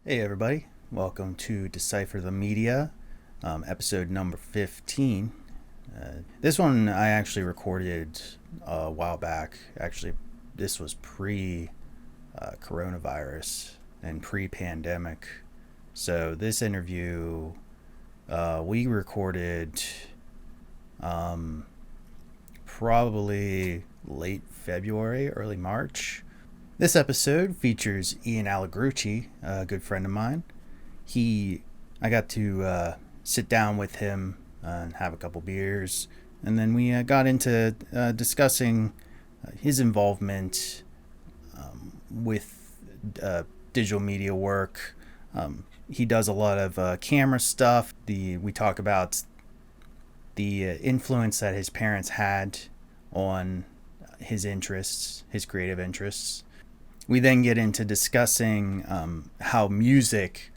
Hey everybody, welcome to Decipher the Media, episode number 15. This one I actually recorded a while back. Actually, this was pre-coronavirus and pre-pandemic. So this interview we recorded probably late February, early March. This episode features Ian Allegrucci, a good friend of mine. I got to sit down with him and have a couple beers, and then we got into discussing his involvement with digital media work. He does a lot of camera stuff. We talk about the influence that his parents had on his interests, his creative interests. We then get into discussing how music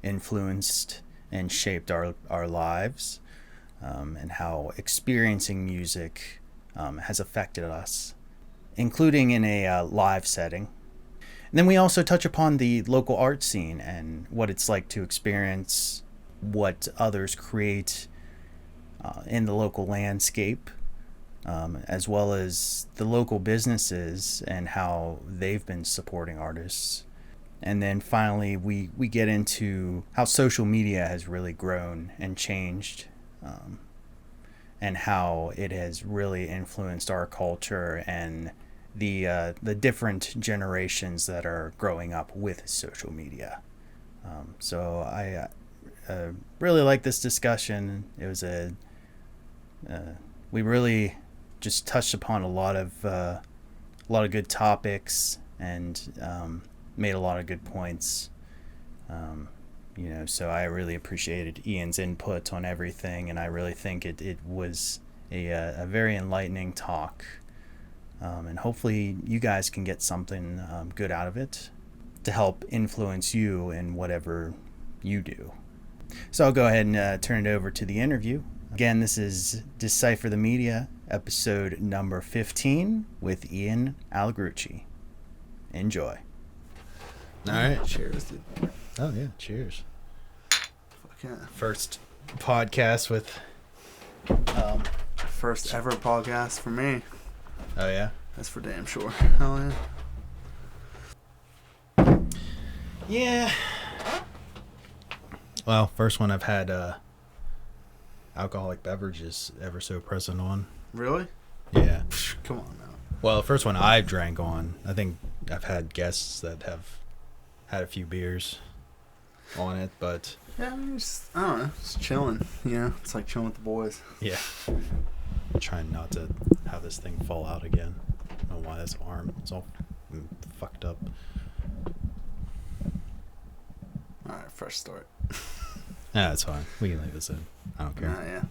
influenced and shaped our lives, and how experiencing music has affected us, including in a live setting. And then we also touch upon the local art scene and what it's like to experience what others create in the local landscape. As well as the local businesses and how they've been supporting artists. And then finally, we get into how social media has really grown and changed, and how it has really influenced our culture and the different generations that are growing up with social media. So I really like this discussion. It was we really just touched upon a lot of good topics and made a lot of good points. So I really appreciated Ian's input on everything, and I really think it was a very enlightening talk. And hopefully you guys can get something good out of it to help influence you in whatever you do. So I'll go ahead and turn it over to the interview. Again, this is Decipher the Media, episode number 15 with Ian Allegrucci. Enjoy. All right. Cheers, dude. Oh, yeah. Cheers. Fuck yeah. First podcast with... First ever podcast for me. Oh, yeah? That's for damn sure. Hell yeah. Yeah. Well, first one I've had alcoholic beverages ever so present on. Really? Yeah. Come on now. Well, the first one I've drank on, I think I've had guests that have had a few beers on it, but... Yeah, I mean, I don't know. Just chilling, you know? It's like chilling with the boys. Yeah. Trying not to have this thing fall out again. I don't know why this arm is all fucked up. Alright, fresh start. Yeah, that's fine. We can leave this in. I don't care. Yeah.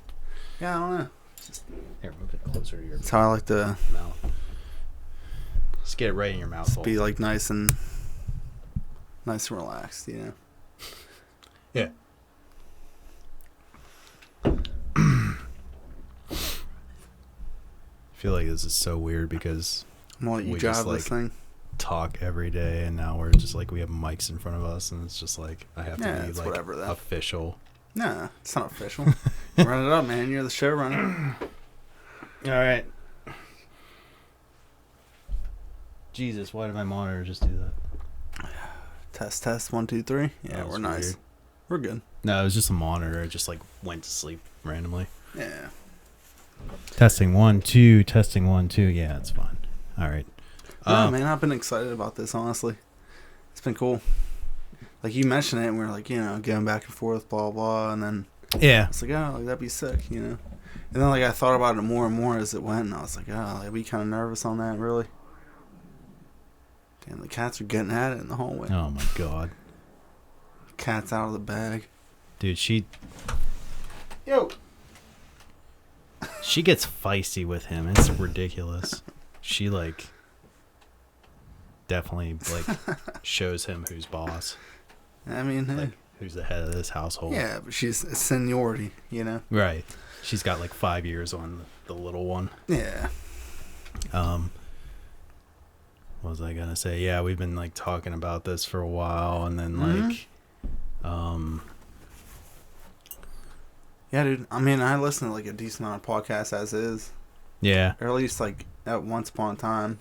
Yeah, I don't know. Just here, move it closer to your That's how I like to mouth. Just get it right in your mouth hole. be like nice and relaxed, you know? Yeah. I feel like this is so weird because I'm gonna let you we drive just, this thing. talk every day, and now we're just like we have mics in front of us, and it's just like I have to be it's like whatever then. official. Nah, it's not official. Run it up, man. You're the showrunner. All right. Jesus, why did my monitor just do that? Test. 1, 2, 3. Yeah, Oh, we're nice. weird. We're good. No, it was just a monitor. It just like went to sleep randomly. Yeah. Testing 1 2. Testing 1 2. Yeah, it's fine. All right. Yeah, man, I've been excited about this, honestly. It's been cool. Like, you mentioned it, and we were like, going back and forth, blah, blah, and then Yeah. I was like, oh, like, that'd be sick, you know? And then, like, I thought about it more and more as it went, and I was like, oh, I'd be kind of nervous on that, really. Damn, the cats are getting at it in the hallway. Oh, my God. Cat's out of the bag. Dude, she Yo! gets feisty with him. It's ridiculous. She, like, definitely, like, shows him who's boss. I mean, hey. Like, who's the head of this household. Yeah, but she's a seniority, you know? Right. She's got, like, 5 years on the little one. Yeah. What was I gonna say? Yeah, we've been like talking about this for a while, and then like Yeah, dude. I mean, I listen to like a decent amount of podcasts as is, Yeah. or at least like at once upon a time.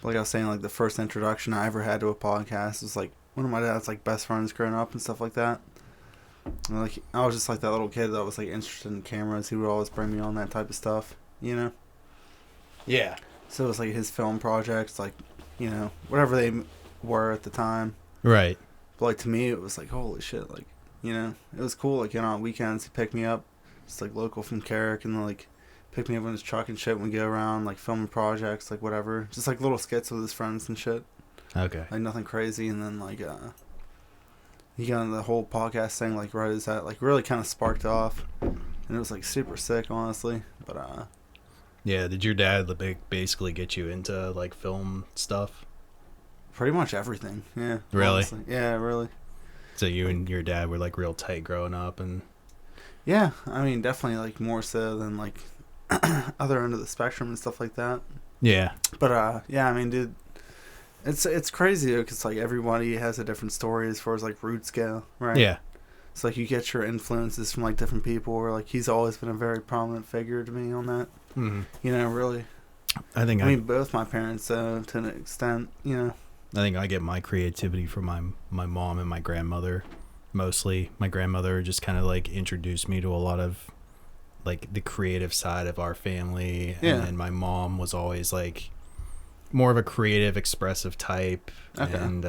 Like I was saying, like the first introduction I ever had to a podcast was like one of my dad's like best friends growing up and stuff like that. And, like I was just like that little kid that was like interested in cameras. He would always bring me on that type of stuff, you know. Yeah. So it was like his film projects, like, you know, whatever they were at the time. Right. But like to me, it was like holy shit, like, you know, it was cool. Like, you know, on weekends he picked me up, just like local from Carrick, and like pick me up in his truck and shit when we go around like filming projects, like whatever, just like little skits with his friends and shit. Okay. Like nothing crazy. And then like he got into the whole podcast thing like right as that like really kind of sparked off, and it was like super sick, honestly. But yeah, did your dad basically get you into like film stuff? pretty much everything. Yeah. Really? Honestly. Yeah, really. So you and your dad were like real tight growing up, and Yeah, I mean definitely like more so than like other end of the spectrum and stuff like that. yeah. But yeah, I mean, dude, it's crazy because like everybody has a different story as far as like roots go, right? Yeah. So like you get your influences from like different people, or like he's always been a very prominent figure to me on that. Mm-hmm. You know, really. I mean, both my parents, to an extent, you know. I think I get my creativity from my mom and my grandmother, mostly. My grandmother just kind of like introduced me to a lot of like the creative side of our family, Yeah. and then my mom was always like more of a creative, expressive type, Okay. and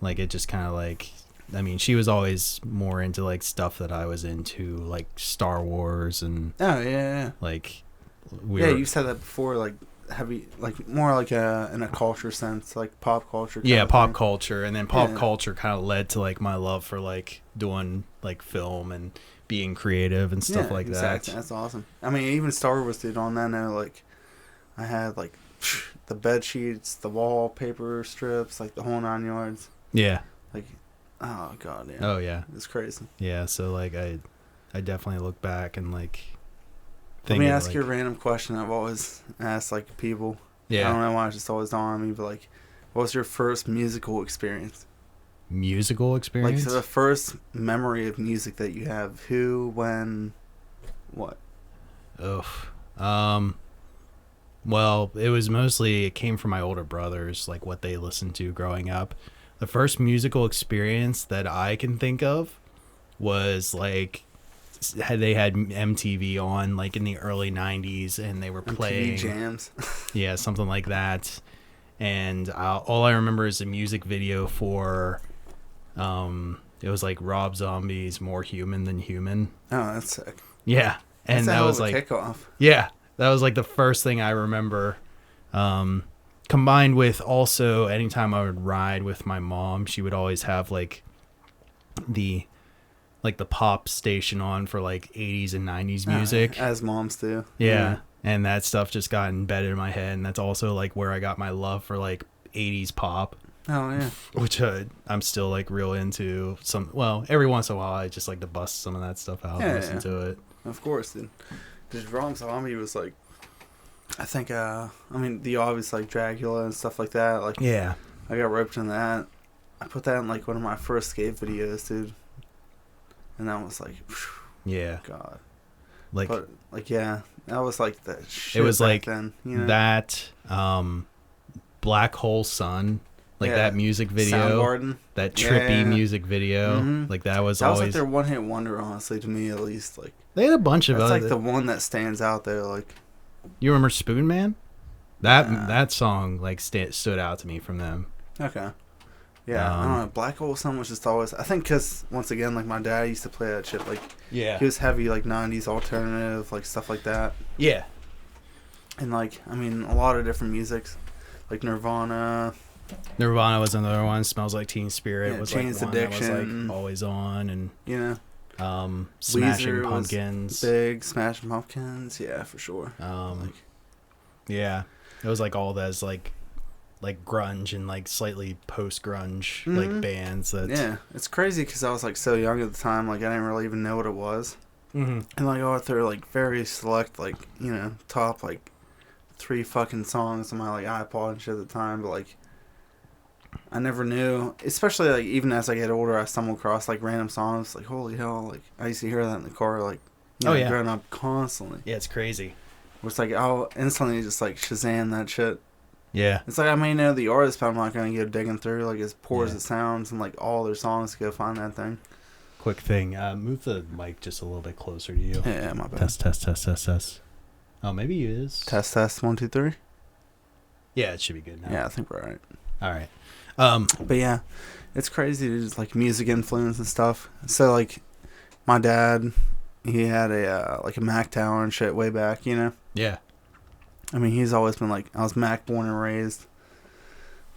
like it just kind of like, I mean, she was always more into like stuff that I was into, like Star Wars and Oh yeah. like Yeah, you said that before, like heavy, like more like in a culture sense, like pop culture. Yeah, pop thing. culture, and then pop Yeah. culture kind of led to like my love for like doing like film and being creative and stuff like exactly. that. That's awesome. I mean, even Star Wars, dude. On that note, like I had like the bed sheets, the wallpaper strips, like the whole 9 yards. Yeah. Like, oh god, yeah. Oh yeah. It's crazy. Yeah. So like I definitely look back and like. Let me ask like, you a random question I've always asked like people. Yeah. I don't know why it's just always dawned on me, but like, what was your first musical experience? Musical experience. Like, so the first memory of music that you have. Who, when, what? Oof. Well, it came from my older brothers, like what they listened to growing up. The first musical experience that I can think of was like they had MTV on like in the early 90s, and they were playing MTV jams. yeah, something like that. And all I remember is a music video for it was like Rob Zombie's More Human Than Human. Oh, that's sick. Yeah. And That's that was a like kickoff. yeah, that was like the first thing I remember. Combined with also anytime I would ride with my mom, she would always have like the pop station on for like 80s and 90s music. As moms do. Yeah. And that stuff just got embedded in my head, and that's also like where I got my love for like 80s pop. Oh yeah. Which I'm still like real into. Every once in a while I just like to bust some of that stuff out and listen to it. Of course, dude. Because Rob Zombie was like, I think, I mean, the obvious like Dracula and stuff like that. Like, Yeah. I got roped in that. I put that in like one of my first skate videos, dude. And that was like, Yeah. God. Like, But like, yeah, that was like the shit. it was back like then, you know? that Black Hole Sun, like Yeah. that music video, Soundgarden. that trippy Yeah. music video. Mhm. Like that was That was always like their one hit wonder, honestly, to me at least. Like, they had a bunch of that's other. like the one that stands out there. Like, You remember Spoon Man? That Nah. that song like stood out to me from them. okay. Yeah, I don't Um, know. Black Hole Sun was just always, I think, because once again, like my dad used to play that shit. Like, Yeah. he was heavy, like 90s alternative, like stuff like that. Yeah. And like, I mean, a lot of different musics, like Nirvana. Nirvana was another one. Smells Like Teen Spirit Yeah, was Jane's like one that was Addiction. like always on, and You know, Smashing Weezer was Pumpkins. big Smashing Pumpkins. Yeah, for sure. Yeah, it was like all those like grunge and like slightly post grunge Mhm. like bands. That Yeah, it's crazy because I was like so young at the time. Like, I didn't really even know what it was. Mm-hmm. And like, I went through like very select, like, you know, top like 3 fucking songs on my like iPod and shit at the time. But like, I never knew, especially like even as I get older, I stumble across like random songs. Like holy hell! Like I used to hear that in the car. Like growing up constantly. Yeah, it's crazy. Where it's like I'll instantly just like Shazam that shit. Yeah. It's like I may know the artist, but I'm not gonna go digging through like as poor as it sounds and like all their songs to go find that thing. Quick thing, move the mic just a little bit closer to you. Yeah, my bad. Test. Oh, maybe it is. Test 1 2 3. Yeah, it should be good now. Yeah, I think we're right. All right. But yeah, it's crazy to just like music influence and stuff. So like, my dad, he had a like a Mac Tower and shit way back, you know. Yeah. I mean, he's always been like, I was Mac born and raised.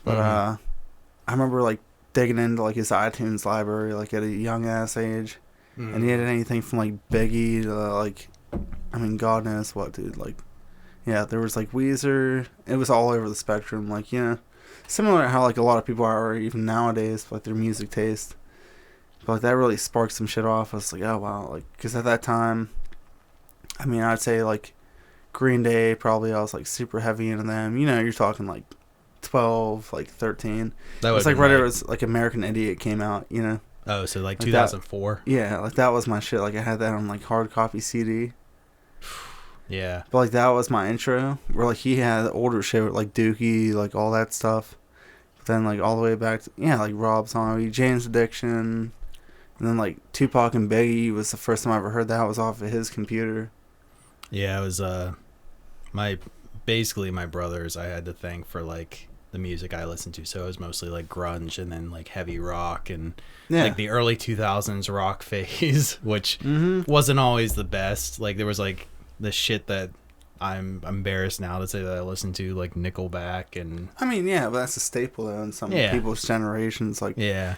But I remember like digging into like his iTunes library like at a young ass age, and he had anything from like Biggie to like, I mean, God knows what, dude. Like, yeah, there was like Weezer. It was all over the spectrum. Like, you know, similar to how like a lot of people are even nowadays, like their music taste. But like that really sparked some shit off. I was like, oh wow, like because at that time, I mean, I'd say like Green Day probably I was like super heavy into them. You know, you're talking like 12, like 13. That was like right as it was like American Idiot came out. You know. Oh, so like 2004. Yeah, like that was my shit. Like I had that on like hard copy CD. Yeah. But like that was my intro. Where like he had older shit with like Dookie, like all that stuff. But then like all the way back to like Rob Zombie, James Addiction, and then like Tupac and Biggie was the first time I ever heard that was off of his computer. Yeah, it was basically my brothers I had to thank for like the music I listened to. So it was mostly like grunge and then like heavy rock and like the early 2000s rock phase, which wasn't always the best. Like there was like the shit that I'm embarrassed now to say that I listened to, like Nickelback and... I mean, yeah, but that's a staple though in some people's generations. Like, yeah.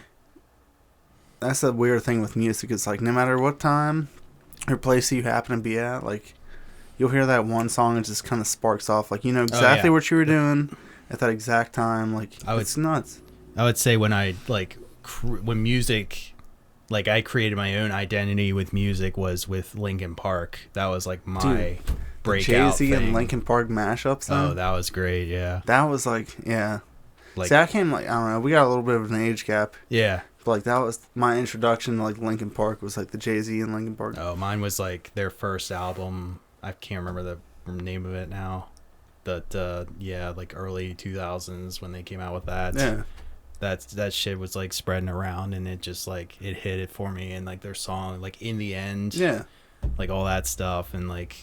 That's the weird thing with music. It's like no matter what time or place you happen to be at, like you'll hear that one song and just kind of sparks off. Like you know exactly what you were doing at that exact time. Like it's nuts. I would say when I like when music, like I created my own identity with music was with Linkin Park. That was like my breakout Jay-Z thing. and Linkin Park mashups. Though, oh, that was great. Yeah. That was like Like, see, I came like I don't know. We got a little bit of an age gap. Yeah. But like that was my introduction to like Linkin Park was like the Jay-Z and Linkin Park. Oh, mine was like their first album. I can't remember the name of it now. But like early 2000s when they came out with that. Yeah. That shit was like spreading around and it just like it hit it for me, and like their song like In the End. Yeah. Like all that stuff, and like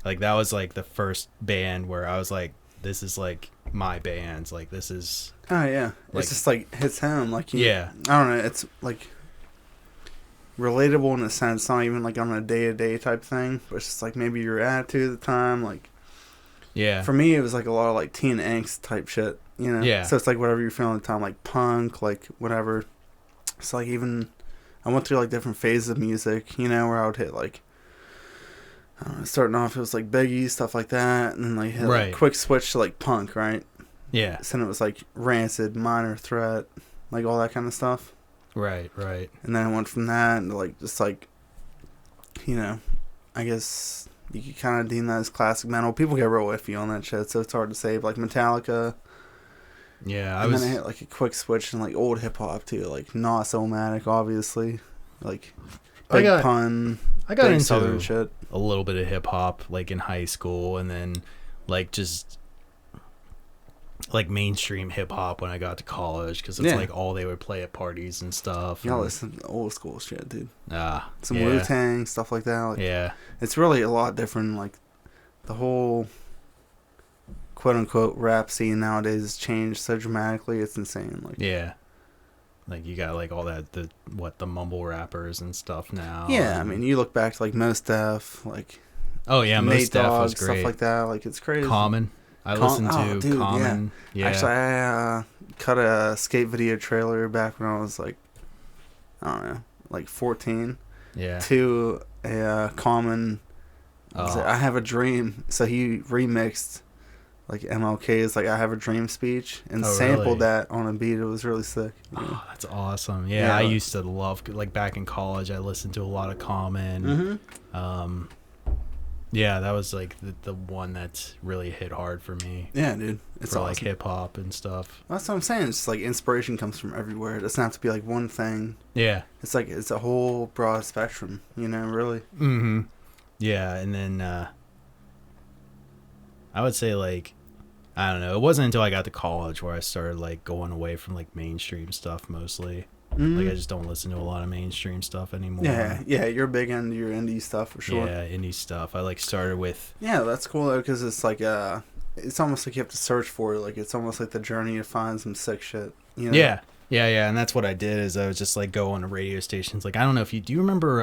that was like the first band where I was like, this is like my band. Like this is oh yeah. Like, it's just like hits home. Like yeah. I don't know, it's like relatable in a sense, not even like on a day-to-day type thing, but it's just like maybe your attitude at the time, like yeah. For me it was like a lot of like teen angst type shit, you know? Yeah. So it's like whatever you're feeling at the time, like punk, like whatever. It's like even I went through like different phases of music, you know, where I would hit like I don't know, starting off it was like Biggie, stuff like that, and then like hit like quick switch to like punk, right? Yeah. So then it was like Rancid, Minor Threat, like all that kind of stuff. Right. And then I went from that into like just like, you know, I guess you could kind of deem that as classic metal. People get real iffy on that shit, so it's hard to say. But like Metallica. Yeah, then I hit like a quick switch and like old hip hop too, like Not Somatic, obviously, like Big Pun. I got into Southern shit. A little bit of hip hop like in high school, and then like just like mainstream hip hop when I got to college, because it's like all they would play at parties and stuff. Y'all listen to old school shit, dude. Some yeah. Wu-Tang, stuff like that. Like, yeah. It's really a lot different. Like the whole quote unquote rap scene nowadays has changed so dramatically. It's insane. Like yeah. Like you got like all that the mumble rappers and stuff now. Yeah, I mean you look back to like Mos Def, like oh yeah, Mos Def was great. Stuff like that. Like it's crazy. Common. I listened to Common. Yeah. Actually, I cut a skate video trailer back when I was like, I don't know, like 14. Yeah. To a Common. I Have a Dream. So he remixed like MLK's like I Have a Dream speech and sampled that on a beat. It was really sick. Yeah. Oh, that's awesome. Yeah, I used to love like back in college. I listened to a lot of Common. Yeah, that was like the one that really hit hard for me. Yeah, dude. It's for awesome. like hip hop and stuff. That's what I'm saying. It's like inspiration comes from everywhere. It doesn't have to be like one thing. Yeah. It's like it's a whole broad spectrum, really. Mm-hmm. Yeah, and then I would say like I don't know. It wasn't until I got to college where I started like going away from like mainstream stuff mostly. Like I just don't listen to a lot of mainstream stuff anymore. Yeah, you're big into your indie stuff for sure. Yeah, indie stuff. I like started with. Yeah, that's cool though, because it's like it's almost like you have to search for it. Like it's almost like the journey to find some sick shit. Yeah, and that's what I did. Is I was just like going to radio stations. Like I don't know if do you remember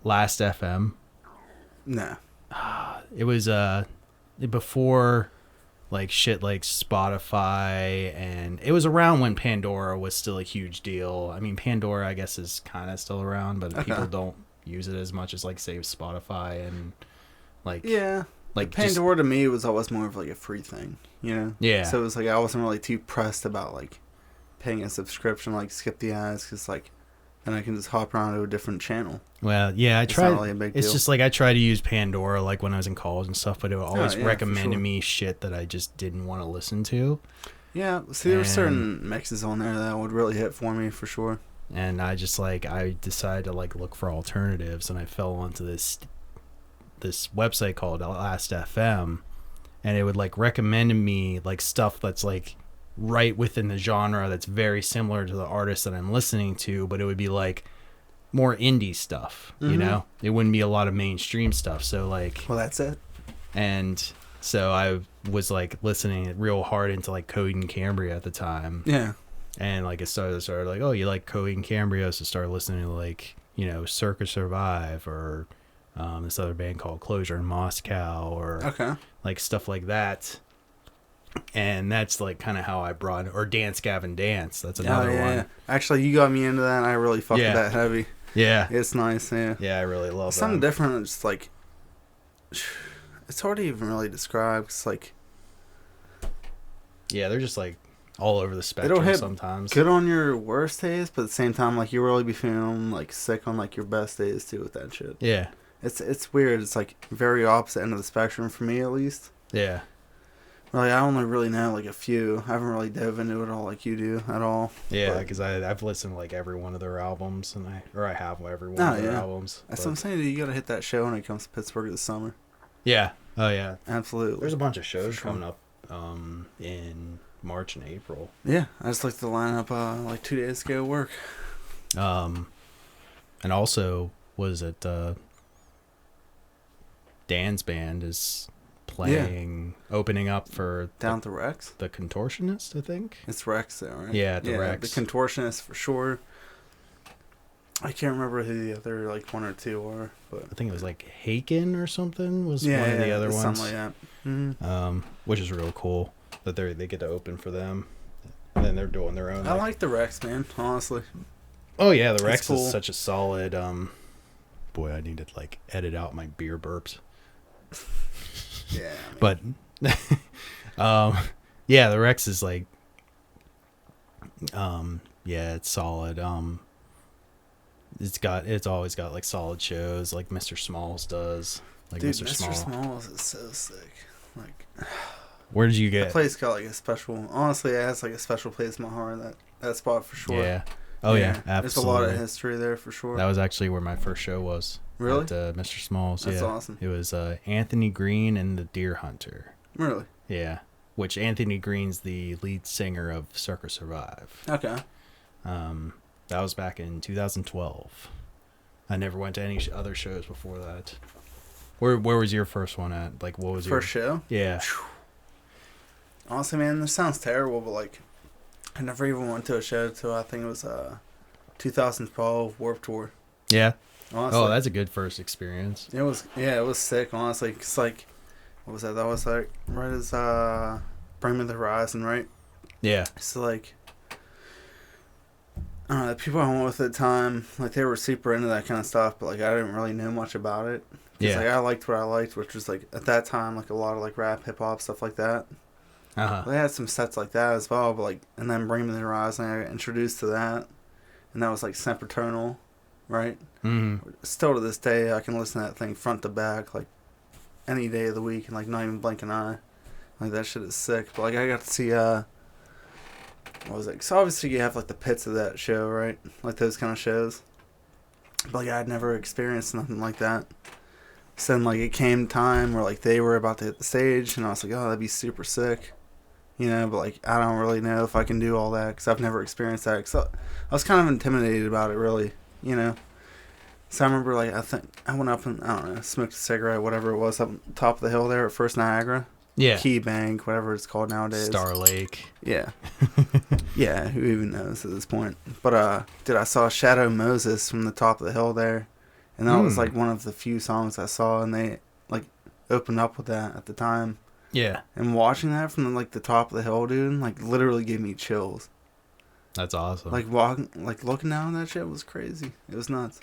Last FM? No. It was before like shit like Spotify, and it was around when Pandora was still a huge deal. I mean, Pandora I guess is kind of still around, but people don't use it as much as like say Spotify and like like Pandora to me was always more of like a free thing, Yeah. So it was like I wasn't really too pressed about like paying a subscription, like skip the ads, because like then I can just hop around to a different channel. Well, yeah, It's not really a big It's deal. just like I tried to use Pandora like when I was in college and stuff, but it would always recommend sure. me shit that I just didn't want to listen to. Yeah, see, there were certain mixes on there that would really hit for me for sure. And I just like I decided to like look for alternatives, and I fell onto this website called Last FM, and it would like recommend to me like stuff that's like right within the genre that's very similar to the artist that I'm listening to, but it would be like more indie stuff, it wouldn't be a lot of mainstream stuff. So like, well, that's it. And so I was like listening real hard into like Coheed and Cambria at the time. Yeah. And like it started like, oh, you like Coheed and Cambria, so start listening to like, Circa Survive or this other band called Closure in Moscow or like stuff like that. And that's like kind of how I brought or Dance Gavin Dance. That's another one. Actually, you got me into that, and I really fucked with that heavy. Yeah. It's nice, yeah. Yeah, I really love that. Something different, it's like, it's hard to even really describe. It's like, yeah, they're just like all over the spectrum sometimes. Good on your worst days, but at the same time, like, you really be feeling like sick on like your best days too with that shit. Yeah. It's weird. It's like very opposite end of the spectrum for me, at least. Yeah. Like, I only really know like a few. I haven't really dove into it all like you do at all. Yeah, because I've listened to like every one of their albums, and I have every one of their albums. That's what I'm saying. You gotta hit that show when it comes to Pittsburgh this summer. Yeah. Oh yeah. Absolutely. There's a bunch of shows coming up in March and April. Yeah, I just looked at the lineup like 2 days ago at work. And also was it Dan's band is playing, opening up for down at the Rex, the Contortionist, I think it's Rex there, right? Yeah, the Rex, the Contortionist for sure. I can't remember who the other like one or two are, but I think it was like Haken or something was one of the other ones. Something like that. Mm-hmm. Which is real cool that they get to open for them, and then they're doing their own. I like the Rex, man. Honestly. Oh yeah, the Rex is such a solid. Boy, I need to like edit out my beer burps. Yeah. But yeah, the Rex is like yeah, it's solid. It's always got like solid shows like Mr. Smalls does. Like dude, Mr. Smalls is so sick. Like, where did you get? That place got like a special. Honestly, it has like a special place in my heart. That spot for sure. Yeah. Oh yeah, absolutely. There's a lot of history there for sure. That was actually where my first show was. Really? At Mr. Smalls. That's awesome. It was Anthony Green and the Deer Hunter. Really? Yeah. Which Anthony Green's the lead singer of Circa Survive. Okay. That was back in 2012. I never went to any other shows before that. Where was your first one at? Like, what was your first show? Yeah. Honestly, man, this sounds terrible, but like, I never even went to a show till I think it was 2012 Warped Tour. Yeah. Honestly. Oh, that's a good first experience. It was sick, honestly. Cause like, what was that? That was like right as Bring Me the Horizon, right? Yeah. So like, the people I went with at the time, like they were super into that kind of stuff, but like I didn't really know much about it. Yeah. Like I liked what I liked, which was like at that time like a lot of like rap, hip hop, stuff like that. They had some sets like that as well, but like, and then Bring Me the Horizon, I got introduced to that, and that was like Sempiternal. right? Mm-hmm. Still to this day, I can listen to that thing front to back, like, any day of the week and, like, not even blink an eye. Like, that shit is sick. But, like, I got to see, what was it? So, obviously, you have, like, the pits of that show, right? Like, those kind of shows. But, like, I'd never experienced nothing like that. So then, like, it came time where, like, they were about to hit the stage, and I was like, oh, that'd be super sick. You know, but, like, I don't really know if I can do all that, because I've never experienced that. Cause I was kind of intimidated about it, really, you know. So I remember, like, I think I went up and, I don't know, smoked a cigarette, whatever it was, up top of the hill there at First Niagara. Yeah. Key Bank, whatever it's called nowadays. Star Lake. Yeah. Yeah, who even knows at this point. But, I saw Shadow Moses from the top of the hill there. And that was, like, one of the few songs I saw, and they, like, opened up with that at the time. Yeah. And watching that from, like, the top of the hill, dude, like, literally gave me chills. That's awesome. Like, walking, like, looking down that shit was crazy. It was nuts.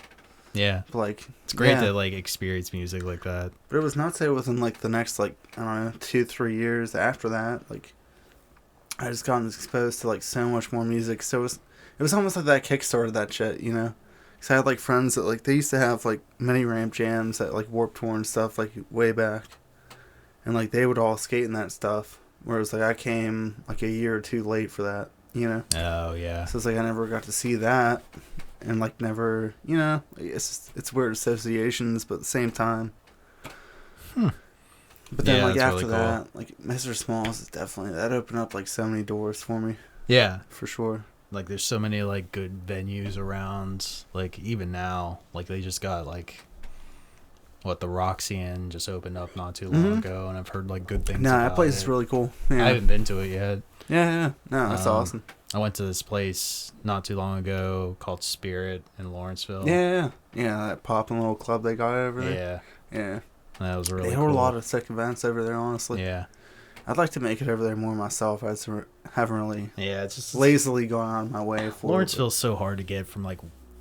Yeah. But, like, it's great to, like, experience music like that. But it was nuts, say, within, like, the next, like, I don't know, 2-3 years after that, like, I just gotten exposed to, like, so much more music. So it was almost like that kickstarted that shit, you know? Because I had, like, friends that, like, they used to have, like, mini ramp jams at, like, Warped Tour and stuff, like, way back. And, like, they would all skate in that stuff. Whereas, like, I came, like, a year or two late for that, you know? Oh, yeah. So it's like I never got to see that. And, like, never, you know, it's weird associations, but at the same time. But then, like, after really that, cool. Like, Mr. Smalls is definitely, that opened up, like, so many doors for me. Yeah. For sure. Like, there's so many, like, good venues around. Like, even now, like, they just got, like, the Roxy Inn just opened up not too long ago, and I've heard, like, good things about that place is really cool. Yeah. I haven't been to it yet. Yeah. No, that's awesome. I went to this place not too long ago called Spirit in Lawrenceville. Yeah, that popping little club they got over there. Yeah. That was really cool. They hold a lot of sick events over there, honestly. Yeah. I'd like to make it over there more myself. I haven't really it's just lazily gone out of my way for Lawrenceville's so hard to get from, like,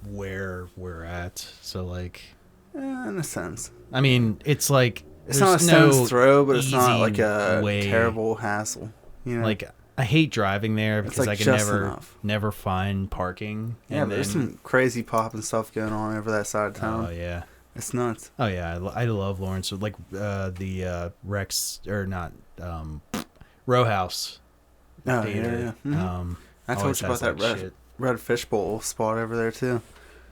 where we're at. So, like... in a sense. I mean, it's like... It's not a stone's throw, but it's not, like, a way. terrible hassle. You know? Like... I hate driving there because, like, I can never find parking. Yeah, there's some crazy popping stuff going on over that side of town. Oh, yeah. It's nuts. Oh, yeah. I love Lawrence. Like, the Rex, or not, Row House. Oh, theater. Yeah. Mm-hmm. I told you about that Red Fishbowl spot over there, too.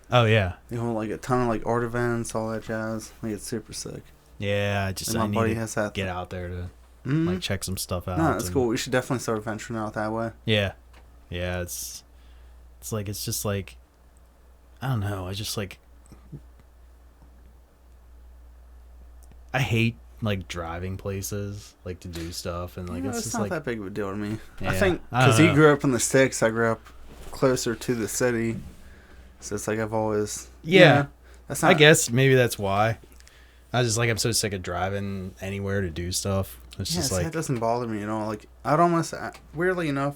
Oh, yeah. They hold, like, a ton of, like, art events, all that jazz. Like, it's super sick. Yeah, I need to get out there to... like, check some stuff out. No, that's cool. We should definitely start venturing out that way. Yeah. It's just like, I don't know. I just, like, I hate, like, driving places, like, to do stuff, and, like, it's just not like that big of a deal to me. Yeah, I think because he grew up in the sticks, I grew up closer to the city, so it's like I've always that's not, I guess maybe that's why. I just, like, I'm so sick of driving anywhere to do stuff. It's just like... it doesn't bother me at all. Like, I'd almost... Weirdly enough...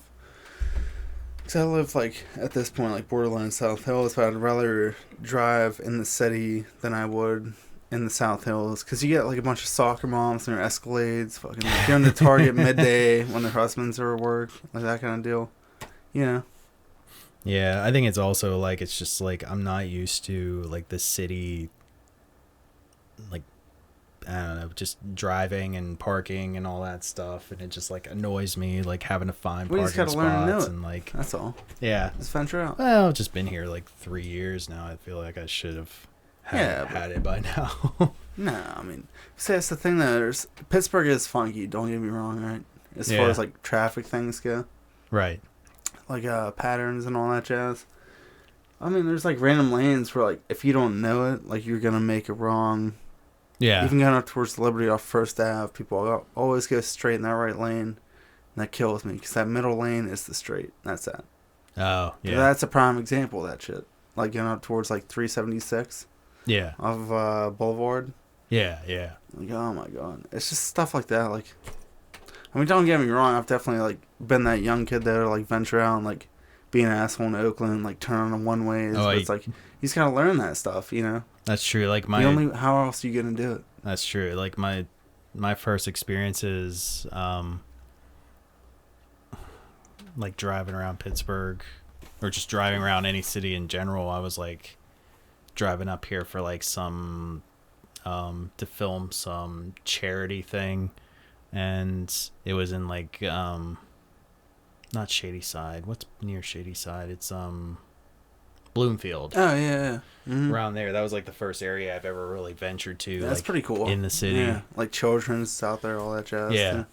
Because I live, like, at this point, like, borderline South Hills, but I'd rather drive in the city than I would in the South Hills. Because you get, like, a bunch of soccer moms in their Escalades, fucking, like, going to Target midday when their husbands are at work. Like, that kind of deal. You know? Yeah, I think it's also, like, it's just, like, I'm not used to, like, the city... like, I don't know, just driving and parking and all that stuff, and it just, like, annoys me, like, having to find parking spots. Learn to know it. And, like, that's all. Yeah, just venture out. Well, I've just been here like 3 years now. I feel like I should have had it by now. No, I mean, see, that's the thing. That Pittsburgh is funky. Don't get me wrong, right? As far as, like, traffic things go, right? Like patterns and all that jazz. I mean, there's, like, random lanes where, like, if you don't know it, like, you're gonna make it wrong. Yeah. Even going up towards Liberty off First Ave, people always go straight in that right lane. And that kills me, because that middle lane is the straight. That's that. Oh, yeah. That's a prime example of that shit. Like, going up towards, like, 376. Yeah. Of Boulevard. Yeah. Like, oh, my God. It's just stuff like that. Like, I mean, don't get me wrong. I've definitely, like, been that young kid there to, like, venture out and, like, be an asshole in Oakland, like, turn on the one-ways. But it's like, you just gotta learn that stuff, you know? That's true. Like, how else are you gonna do it? That's true. Like, my first experiences, like, driving around Pittsburgh, or just driving around any city in general, I was, like, driving up here for like some to film some charity thing, and it was in like not Shady Side. What's near Shady Side? It's Bloomfield. Oh yeah. Mm-hmm. Around there. That was like the first area I've ever really ventured to. That's like, pretty cool. In the city. Yeah, like children's out there, all that jazz. Yeah. Too.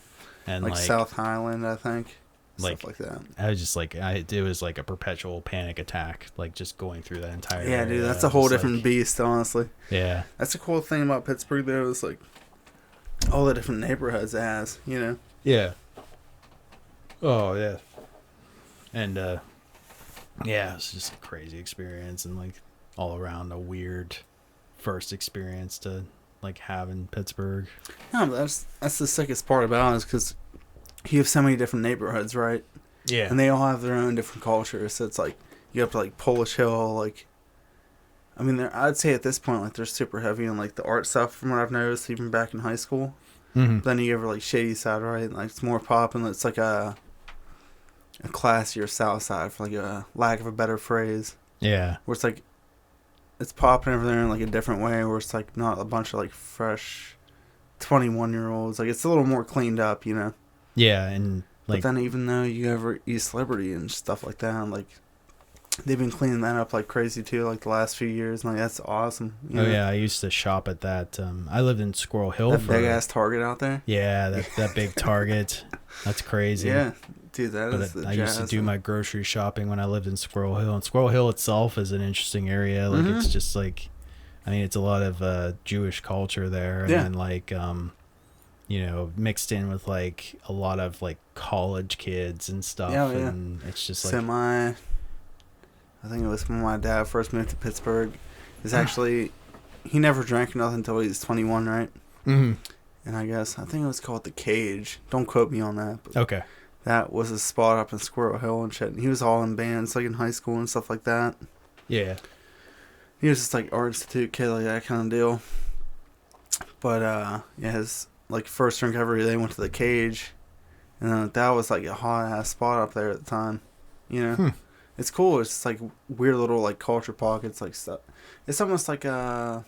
And like South Highland, I think. Stuff like that. I was just like, it was like a perpetual panic attack, like just going through that entire Yeah, area. dude, that's a whole different beast, honestly. Yeah. That's the cool thing about Pittsburgh, though, is like all the different neighborhoods it has, you know? Yeah. Oh, yeah. And, yeah, it's just a crazy experience and like all around a weird first experience to like have in Pittsburgh. No, but that's the sickest part about it is because you have so many different neighborhoods, right? Yeah. And they all have their own different cultures. So it's like you have to like Polish Hill, like I mean, I'd say at this point like they're super heavy on like the art stuff from what I've noticed even back in high school. Mm-hmm. Then you have like Shady Side, right? Like it's more popping. It's like a classier South Side, for like a lack of a better phrase. Yeah. Where it's like it's popping over there in like a different way, where it's like not a bunch of like fresh 21-year-olds. Like it's a little more cleaned up, you know. Yeah, and like, but then even though you have East Liberty and stuff like that, like they've been cleaning that up like crazy too, like the last few years. And like that's awesome. Oh yeah, I used to shop at that. I lived in Squirrel Hill. That big ass Target out there. Yeah, that big Target. That's crazy. Yeah, dude, that is the I used to do my grocery shopping when I lived in Squirrel Hill, and Squirrel Hill itself is an interesting area. Like it's just like, I mean, it's a lot of Jewish culture there, and then like you know, mixed in with like a lot of like college kids and stuff. Yeah, and it's just like I think it was when my dad first moved to Pittsburgh. Is actually he never drank nothing until he was 21, right? Mm-hmm. And I think it was called the Cage. Don't quote me on that. But okay. That was a spot up in Squirrel Hill and shit. And he was all in bands like in high school and stuff like that. Yeah. He was just like art institute kid, like that kind of deal. But yeah, his like first drink ever, they went to the Cage, and that was like a hot ass spot up there at the time. You know, it's cool. It's just like weird little like culture pockets, like stuff. It's almost like I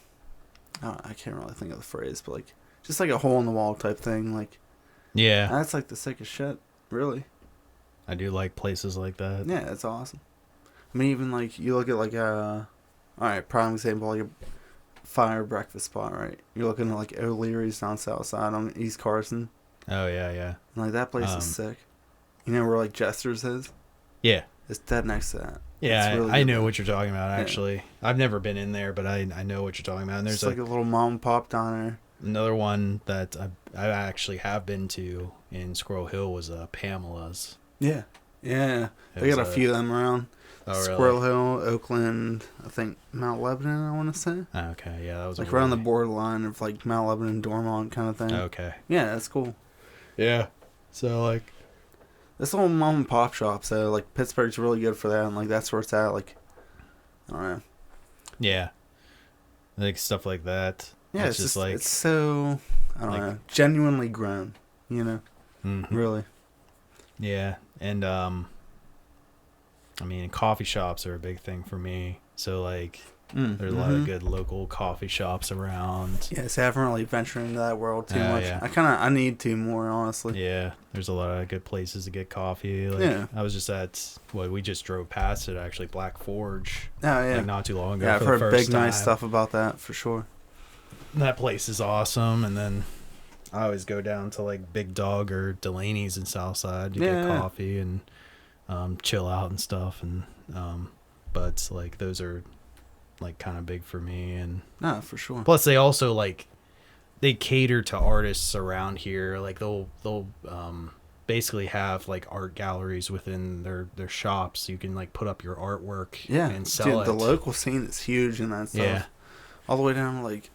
can't really think of the phrase, but like just like a hole in the wall type thing. Like, yeah, that's like the sickest shit. Really, I do like places like that. Yeah, it's awesome. I mean, even like you look at like all right, prime example, like a fire breakfast spot, right? You're looking at like O'Leary's down South Side on East Carson. Oh yeah, yeah. And like that place is sick. You know where like Jester's is? Yeah. It's dead next to that. Yeah, really I know what you're talking about. Actually, I've never been in there, but I know what you're talking about. And there's like a little mom and pop down there. Another one that I actually have been to in Squirrel Hill was Pamela's. Yeah, yeah. They got a few of them around. Oh, Squirrel really? Hill, Oakland, I think Mount Lebanon, I want to say. Okay, yeah, that was like around the borderline of like Mount Lebanon, Dormont kind of thing. Okay. Yeah, that's cool. Yeah. So like, this little mom and pop shop, so like Pittsburgh's really good for that, and like that's where it's at. Like, I don't know. Yeah. Like stuff like that. Yeah, it's just like it's so I don't know, genuinely grown. You know, really. Yeah, and I mean, coffee shops are a big thing for me. So like, there's a lot of good local coffee shops around. Yeah, so I haven't really ventured into that world too much. Yeah. I need to more, honestly. Yeah, there's a lot of good places to get coffee. Like, yeah. I was just at we just drove past it actually, Black Forge. Oh yeah. Like not too long ago. Yeah, I've heard big nice stuff about that for sure. That place is awesome, and then I always go down to like Big Dog or Delaney's in Southside to get coffee and chill out and stuff, and but like those are like kind of big for me. And no, for sure. Plus they also like they cater to artists around here. Like they'll basically have like art galleries within their shops. You can like put up your artwork and sell it. The local scene is huge in that stuff. Yeah. All the way down to like,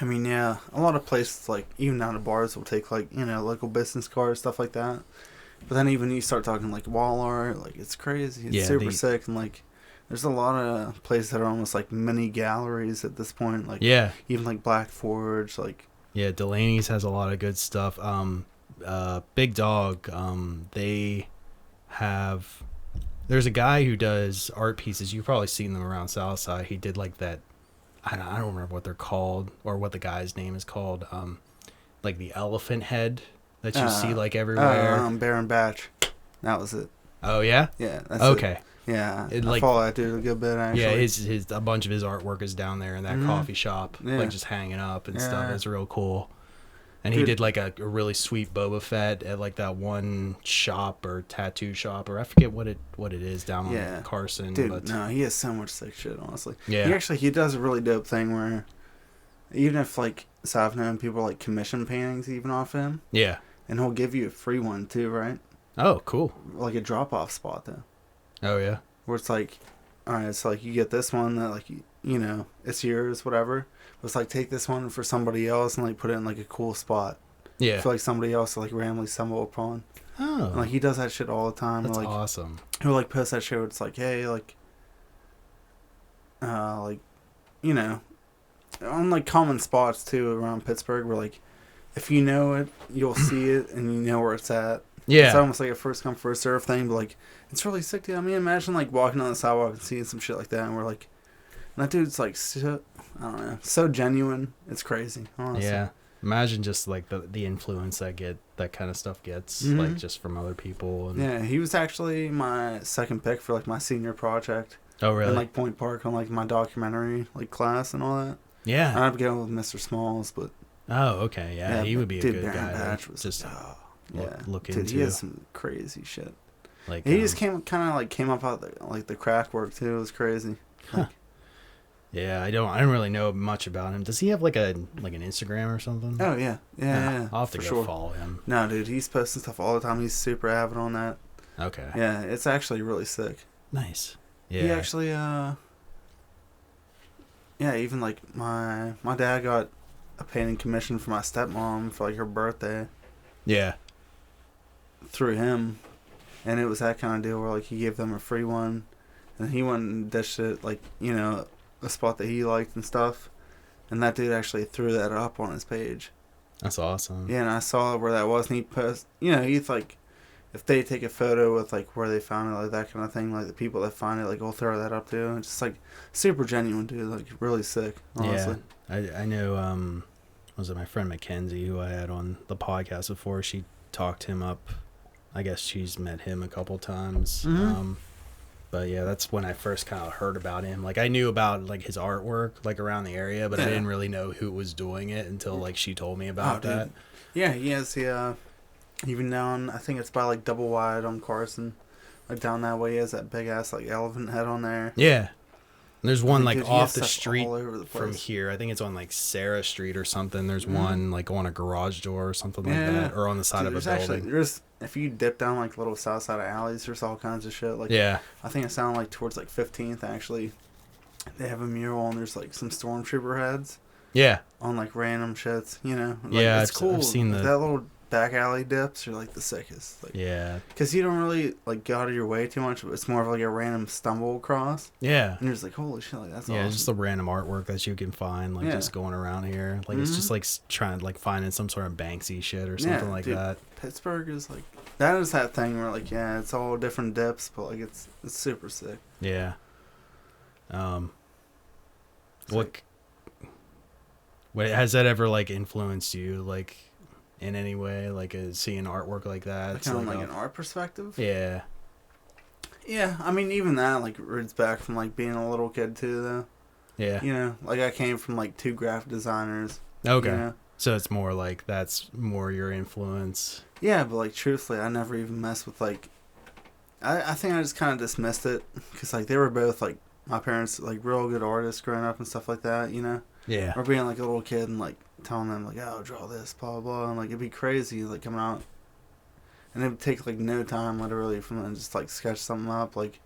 I mean, yeah, a lot of places like even down to bars will take like, you know, local business cards, stuff like that. But then even you start talking like wall art, like it's crazy. It's super sick, and like there's a lot of places that are almost like mini galleries at this point. Like even like Black Forge, like Delaney's has a lot of good stuff. Big Dog, they have. There's a guy who does art pieces. You've probably seen them around Southside. He did like that I don't remember what they're called or what the guy's name is called. Like the elephant head that you see like everywhere. Baron Batch. That was it. Oh yeah. Yeah. That's okay. It. Yeah. I follow that dude a good bit actually. Yeah, his a bunch of his artwork is down there in that coffee shop, like just hanging up and stuff. It's real cool. And he did like a really sweet Boba Fett at like that one shop or tattoo shop, or I forget what it is down on Carson. Dude, but no, he has so much sick shit, honestly. Yeah. He does a really dope thing where even if like, so I've known people like commission paintings even off him. Yeah. And he'll give you a free one too, right? Oh, cool. Like a drop off spot though. Oh yeah. Where it's like, all right, it's like you get this one that like you know it's yours, whatever. But it's like take this one for somebody else and like put it in like a cool spot. Yeah. For like somebody else to like randomly stumble upon. Oh. And, like he does that shit all the time. That's like, awesome. He'll like post that shit where it's like, hey, like you know, on like common spots too around Pittsburgh where like if you know it, you'll see it and you know where it's at. Yeah. It's almost like a first come first serve thing, but like it's really sick, dude. I mean, imagine like walking on the sidewalk and seeing some shit like that, and we're like, and that dude's like, so, I don't know, so genuine. It's crazy, honestly. Yeah. Imagine just like the influence that kind of stuff gets, like just from other people. And... Yeah, he was actually my second pick for like my senior project. Oh really? In like Point Park on like my documentary like class and all that. Yeah. I'd go with Mr. Smalls, but. Oh okay, yeah, he would be a good Baron guy. Batch was just look dude, into. He has some crazy shit. Like he just came up out the craft work too. It was crazy. Like, yeah, I don't really know much about him. Does he have like an Instagram or something? Oh yeah, yeah. I'll have to go follow him. No, dude, he's posting stuff all the time. He's super avid on that. Okay. Yeah, it's actually really sick. Nice. Yeah. He actually, even like my dad got a painting commission for my stepmom for like her birthday. Yeah. Through him, and it was that kind of deal where like he gave them a free one, and he went and dished it like a spot that he liked and stuff, and that dude actually threw that up on his page. That's awesome. Yeah, and I saw where that was, and he post, he's like, if they take a photo with like where they found it, like that kind of thing, like the people that find it, like will throw that up too. It's just like super genuine, dude. Like really sick. Honestly. Yeah, I know. Was it my friend Mackenzie who I had on the podcast before? She talked him up. I guess she's met him a couple times. Mm-hmm. But yeah, that's when I first kind of heard about him. Like I knew about like his artwork like around the area, but I didn't really know who was doing it until like she told me about that. Dude. Yeah, he has even down, I think it's by like Double Wide on Carson, like down that way. He has that big ass like elephant head on there. Yeah. And there's one like dude, off the street the from here. I think it's on like Sarah Street or something. There's one like on a garage door or something like that, or on the side of a building. There's if you dip down like little south side of alleys, there's all kinds of shit. Like I think it's down like towards like 15th actually. They have a mural and there's like some stormtrooper heads. Yeah. On like random shits, Like, yeah, it's cool. I've seen that little back alley dips are like the sickest. Like, yeah. Because you don't really like go out of your way too much. But it's more of like a random stumble across. Yeah. And you're just like, holy shit, like that's awesome. Yeah, just the random artwork that you can find, like just going around here. Like it's just like trying like finding some sort of Banksy shit or something like that. Pittsburgh is like that is that thing where like it's all different dips, but like it's super sick. Yeah. What has that ever like influenced you like in any way, like seeing artwork like that? Kind of like an art perspective. Yeah. Yeah, I mean even that like roots back from like being a little kid too though. Yeah. Like I came from like two graphic designers. Okay. So it's more like that's more your influence. Yeah, but like truthfully, I never even messed with like. I think I just kind of dismissed it because like they were both like my parents like real good artists growing up and stuff like that, Yeah. Or being like a little kid and like telling them like, oh, draw this, blah blah, and like it'd be crazy like coming out, and it would take like no time literally from then just like sketch something up like,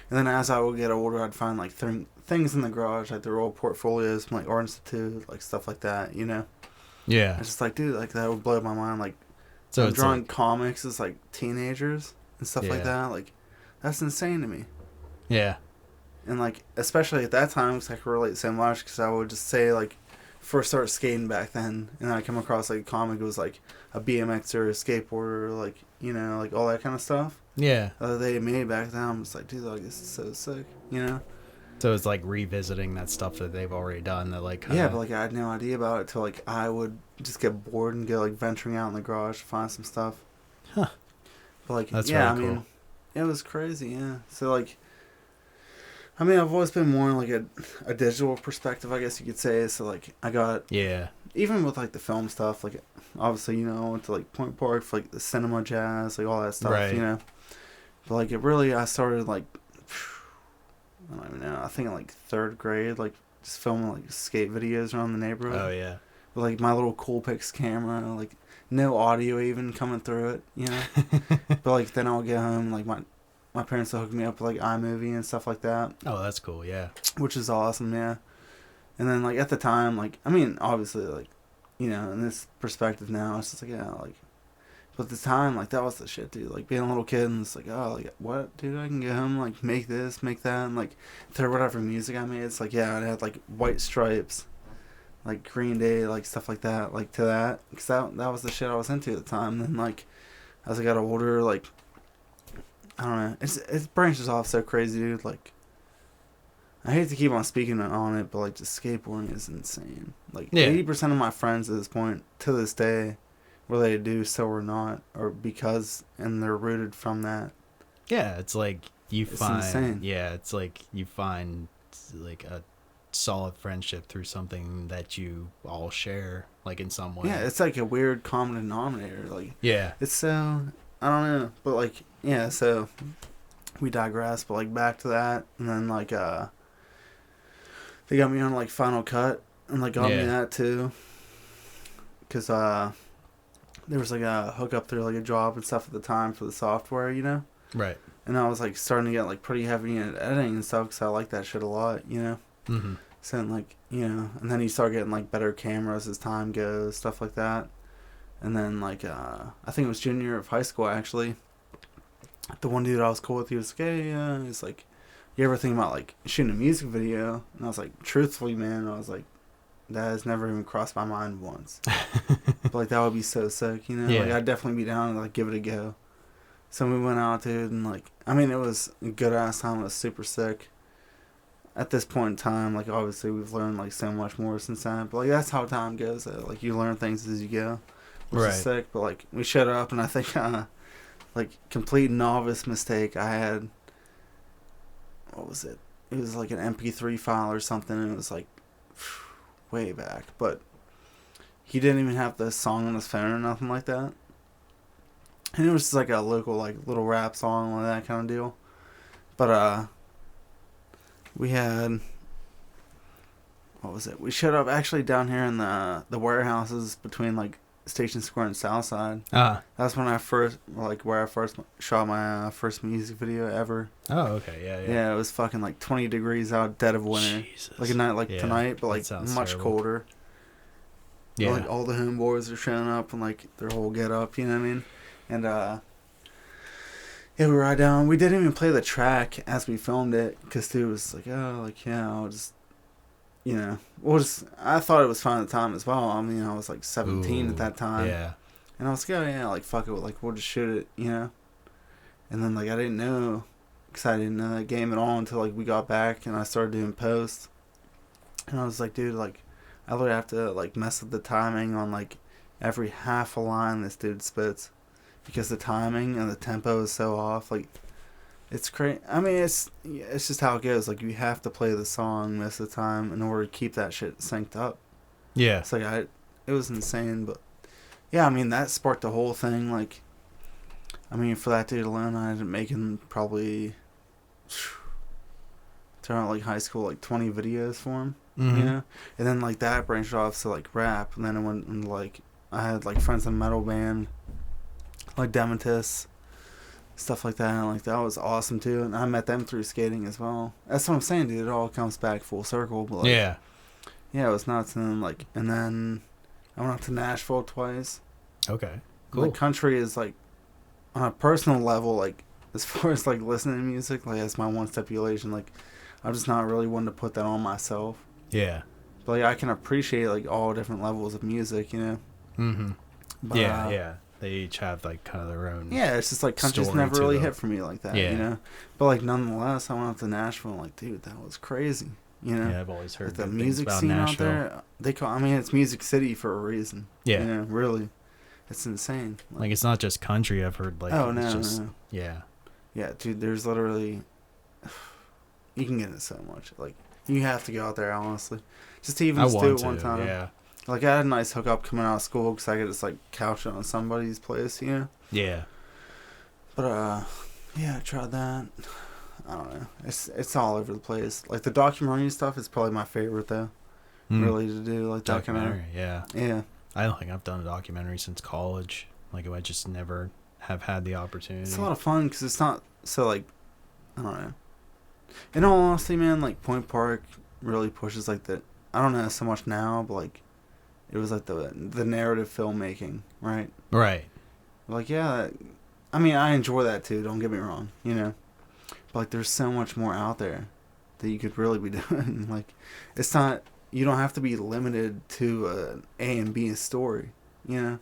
and then as I would get older, I'd find like things in the garage like their old portfolios from like Art Institute, like stuff like that, Yeah. It's just like, dude, like that would blow my mind. Like, so I'm drawing comics as like teenagers and stuff like that. Like, that's insane to me. Yeah. And like, especially at that time, because I could relate so much. Because I would just say like, first start skating back then, and then I come across like a comic. It was like a BMXer or a skateboarder, like like all that kind of stuff. Yeah. They made back then. I'm just like, dude, like this is so sick. So it's like revisiting that stuff that they've already done. That like yeah, but like I had no idea about it till like I would just get bored and go like venturing out in the garage to find some stuff. Huh. But like That's yeah, I really mean, cool. it was crazy. Yeah. So like, I mean, I've always been more in like a digital perspective, I guess you could say. So like, I got Yeah. even with like the film stuff, like obviously I went to like Point Park for like the cinema jazz, like all that stuff, Right. But like it really, I started like I don't even know. I think in like third grade, like just filming like skate videos around the neighborhood Oh yeah. with like my little Coolpix camera, like no audio even coming through it. But like then I'll get home, like my parents will hook me up with like iMovie and stuff like that, Oh, that's cool. Yeah. which is awesome, yeah. And then like at the time, like I mean, obviously, like in this perspective now, it's just like yeah, like. But at the time, like that was the shit, dude. Like being a little kid and it's like, oh, like what, dude? I can get home, like make this, make that, and like throw whatever music I made. It's like yeah, it had like White Stripes, like Green Day, like stuff like that, like to that, because that was the shit I was into at the time. And then like as I got older, like I don't know, it branches off so crazy, dude. Like I hate to keep on speaking on it, but like just skateboarding is insane. Like Yeah. 80% of my friends at this point to this day, whether they do so or not, or because and they're rooted from that. Yeah. It's like you It's find. insane. Yeah. It's like you find like a solid friendship through something that you all share, like in some way. Yeah, it's like a weird common denominator. Like Yeah. it's so I don't know, but like yeah, so we digress. But like back to that, and then like they got me on like Final Cut, and like got me Yeah. that too, because there was like a hookup through like a job and stuff at the time for the software. Right. And I was like starting to get like pretty heavy in editing and stuff because I like that shit a lot. Mm-hmm. So like and then you start getting like better cameras as time goes, stuff like that. And then like I think it was junior year of high school actually. The one dude I was cool with, he was like, hey, he's like, you ever think about like shooting a music video? And I was like, truthfully, man, I was like, that has never even crossed my mind once. But like that would be so sick. Yeah. Like I'd definitely be down to like give it a go. So we went out, dude, and like I mean it was a good ass time. It was super sick. At this point in time, like obviously we've learned like so much more since then. But like that's how time goes. Like you learn things as you go, which is sick. But like we showed up, and I think like complete novice mistake. I had what was it? It was like an MP3 file or something, and it was like way back, but he didn't even have the song on his phone or nothing like that. And it was just like a local like little rap song, like that kind of deal. But we had what was it? We showed up actually down here in the warehouses between like Station Square and Southside. That's when I first where I first shot my first music video ever. Oh, okay, yeah. Yeah, it was fucking like 20 degrees out, dead of winter. Jesus. Like a night like tonight, but like much terrible. colder. Yeah. Like all the homeboys are showing up and like their whole get up, you know what I mean? And yeah, we ride down. We didn't even play the track as we filmed it because dude was like, oh, like yeah, I'll just, we'll just. I thought it was fun at the time as well. I mean, I was like 17 at that time. Yeah. And I was like, oh yeah, like fuck it, like we'll just shoot it. And then like I didn't know, because I didn't know that game at all until like we got back and I started doing posts. And I was like, dude, like I literally have to like mess with the timing on like every half a line this dude spits. Because the timing and the tempo is so off, like it's crazy. I mean, it's just how it goes. Like you have to play the song most of the time in order to keep that shit synced up. Yeah. It's like it was insane, but yeah, I mean that sparked the whole thing. Like, I mean, for that dude alone, I ended up making probably throughout like high school, like 20 videos for him. Mm-hmm. And then like that branched off to like rap, and then it went and like I had like friends in a metal band. Like Dementis, stuff like that. And, like that was awesome too, and I met them through skating as well. That's what I'm saying, dude. It all comes back full circle. But like, yeah, it was nuts. And then I went out to Nashville twice. Okay, cool. Like country is like on a personal level, like as far as like listening to music, like that's my one stipulation. Like I'm just not really one to put that on myself. Yeah, but like I can appreciate like all different levels of music, Mm-hmm. But, yeah. They each have like kind of their own. Yeah, it's just like countries never really hit for me like that, Yeah. you know. But like nonetheless, I went up to Nashville and like, dude, that was crazy, you know. Yeah, I've always heard like the good music things about scene Nashville. out there. I mean, it's Music City for a reason. Yeah. You know, really, it's insane. Like it's not just country. I've heard like. Oh it's no, just, no. Yeah. Yeah, dude. There's literally, you can get into so much. Like you have to go out there, honestly, just to even just do it one time. Yeah. Like I had a nice hookup coming out of school because I could just like couch it on somebody's place, you know. Yeah. But yeah, I tried that. I don't know. It's all over the place. Like the documentary stuff is probably my favorite though. Really to do like documentary. Yeah. I don't think I've done a documentary since college. Like I just never have had the opportunity. It's a lot of fun because it's not so like I don't know. In all honesty, man, like Point Park really pushes like the I don't know so much now, but like it was like the narrative filmmaking, right? Right. Like yeah, I mean I enjoy that too. Don't get me wrong, you know. But like there's so much more out there that you could really be doing. Like it's not you don't have to be limited to an A and B story, you know.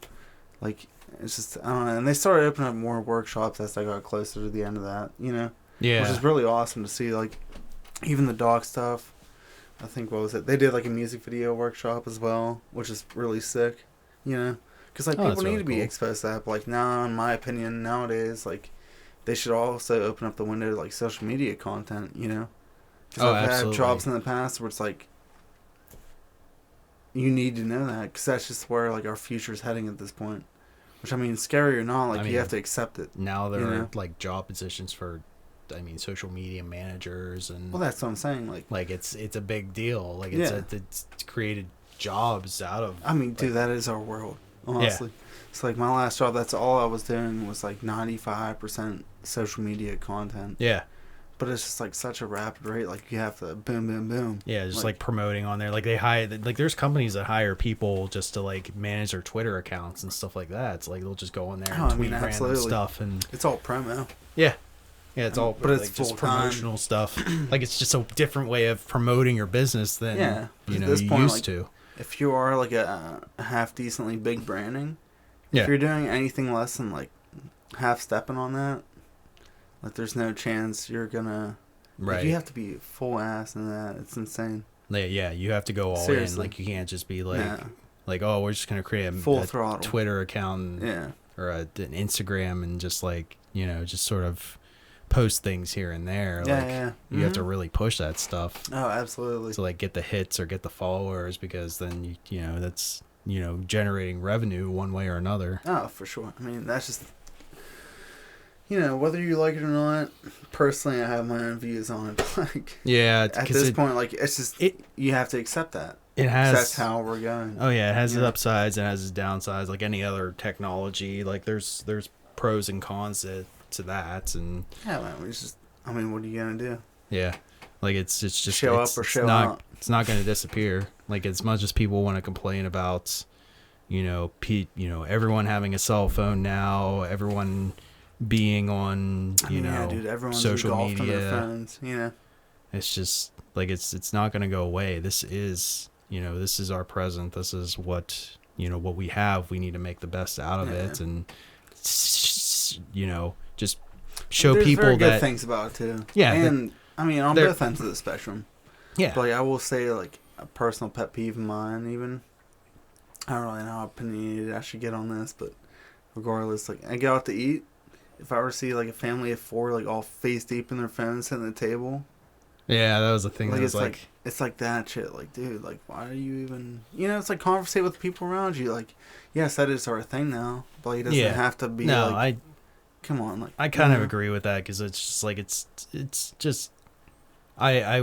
Like it's just I don't know. And they started opening up more workshops as I got closer to the end of that, you know. Yeah. Which is really awesome to see. Like even the doc stuff. I think what was it? They did like a music video workshop as well, which is really sick, you know. Because like people need to be exposed to that. But, like now, in my opinion, nowadays, like they should also open up the window to like social media content, you know. Because I've had jobs in the past where it's like you need to know that because that's just where like our future's heading at this point. Which I mean, scary or not, like you have to accept it. Now there are like job positions for. I mean, social media managers and. Well, that's what I'm saying. Like it's a big deal. Like it's created jobs out of. I mean, dude, that is our world. Honestly, it's like my last job. That's all I was doing was like 95% social media content. Yeah. But it's just like such a rapid rate. Like you have to boom, boom, boom. Yeah, just like promoting on there. Like they hire. Like there's companies that hire people just to like manage their Twitter accounts and stuff like that. It's like they'll just go on there and tweet random stuff and. It's all promo. Yeah. Yeah, it's all but like, it's just promotional stuff. Like it's just a different way of promoting your business than you used to. If you are like a half decently big branding, if you're doing anything less than like half stepping on that, like there's no chance you're gonna. Right. Like, you have to be full ass in that. It's insane. Yeah, you have to go all in. Like you can't just be like, oh, we're just gonna create a Twitter account, or an Instagram, and just like just sort of. Post things here and there. You have to really push that stuff. Oh, absolutely. To like get the hits or get the followers because then that's generating revenue one way or another. Oh, for sure. I mean, that's just whether you like it or not. Personally, I have my own views on it. Like at this point, like it's just you have to accept that. It has. That's how we're going. Oh yeah, it has its upsides and it has its downsides. Like any other technology, like there's pros and cons to that and man, it's just what are you gonna do? Yeah, like it's just show up or show out. It's not gonna disappear. Like as much as people want to complain about everyone having a cell phone now, everyone being on dude, everyone's social engulfed media on their phones, it's just like it's not gonna go away. This is our present. This is what we have. We need to make the best out of it and just show There's people very good that things about it too. Yeah, and on both ends of the spectrum. Yeah, but like, I will say like a personal pet peeve of mine. Even I don't really know how opinionated I should get on this, but regardless, like I go out to eat. If I ever see like a family of 4 like all face deep in their phones sitting at the table. Yeah, that was the thing. Like it's like that shit. Like, dude, like why are you even? It's like conversate with people around you. Like, yes, that is our thing now, but it doesn't have to be. No, like, come on, like I kind of agree with that because it's just like it's just I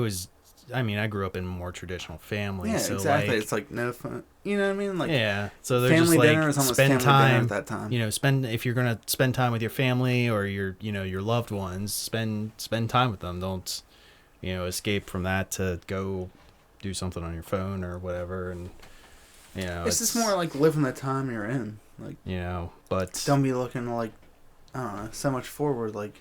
grew up in a more traditional family. Yeah, so exactly. Like, it's like no fun. You know what I mean? Like so they're family just like dinner is almost spend family time dinner at that time. If you're gonna spend time with your family or your loved ones, spend time with them. Don't escape from that to go do something on your phone or whatever. And it's just more like living the time you're in. Like but don't be looking like I don't know so much forward. Like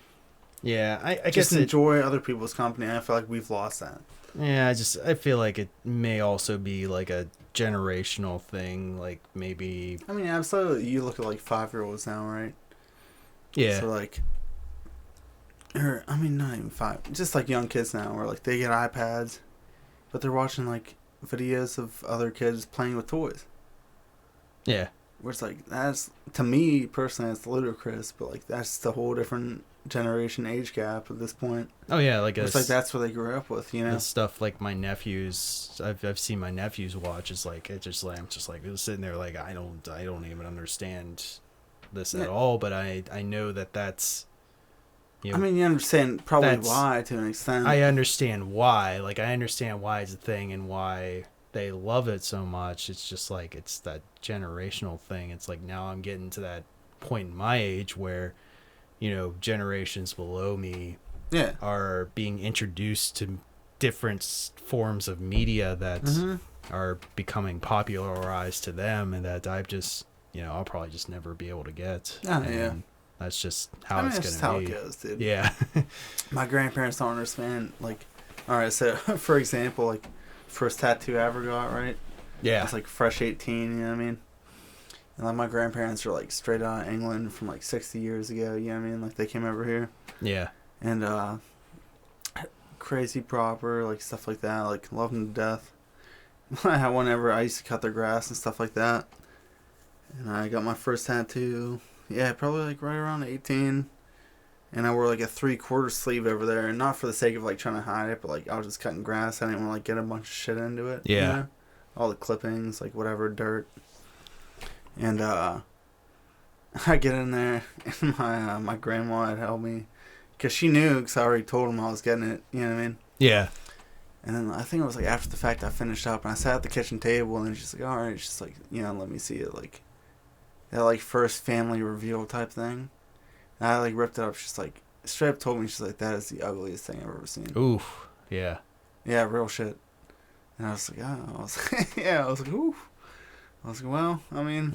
Yeah, I Just guess enjoy other people's company. I feel like we've lost that. Yeah, I feel like it may also be like a generational thing. Like maybe. I mean, absolutely. You look at like 5-year-olds now, right? Yeah. So like, or I mean, not even five. Just like young kids now, where like they get iPads, but they're watching like videos of other kids playing with toys. Yeah. Where it's like, that's, to me personally, it's ludicrous, but like that's the whole different generation age gap at this point. Oh yeah, like It's like that's what they grew up with, you know. The stuff like my nephews, I've seen my nephews watch. Is like I'm just like sitting there like I don't even understand this at all. But I know that's. You know, I mean, you understand probably why to an extent. I understand why. Like I understand why it's a thing and why they love it so much. It's just like it's that generational thing. It's like now I'm getting to that point in my age where, generations below me are being introduced to different forms of media that are becoming popularized to them, and that I've just, I'll probably just never be able to get. That's just how it's going to be. That's how it goes, dude. Yeah. My grandparents don't understand. Like, all right, so for example, like, first tattoo I ever got, right? Yeah. It's like fresh 18, you know what I mean? And like my grandparents are like straight out of England from like 60 years ago, you know what I mean? Like they came over here. Yeah. And crazy proper, like stuff like that, like love them to death. Whenever I used to cut their grass and stuff like that. And I got my first tattoo, probably like right around 18. And I wore like a 3/4 sleeve over there, and not for the sake of like trying to hide it, but like I was just cutting grass. I didn't want to like get a bunch of shit into it. Yeah. You know? All the clippings, like whatever, dirt. And I get in there, and my grandma had helped me, because she knew, because I already told him I was getting it. You know what I mean? Yeah. And then I think it was like after the fact I finished up, and I sat at the kitchen table, and she's like, all right, she's like, let me see it, like that like first family reveal type thing. And I like ripped it up. She's like, straight up told me, she's like, that is the ugliest thing I've ever seen. Oof. Yeah. Yeah, real shit. And I was like, I was like, oof. I was like, well, I mean,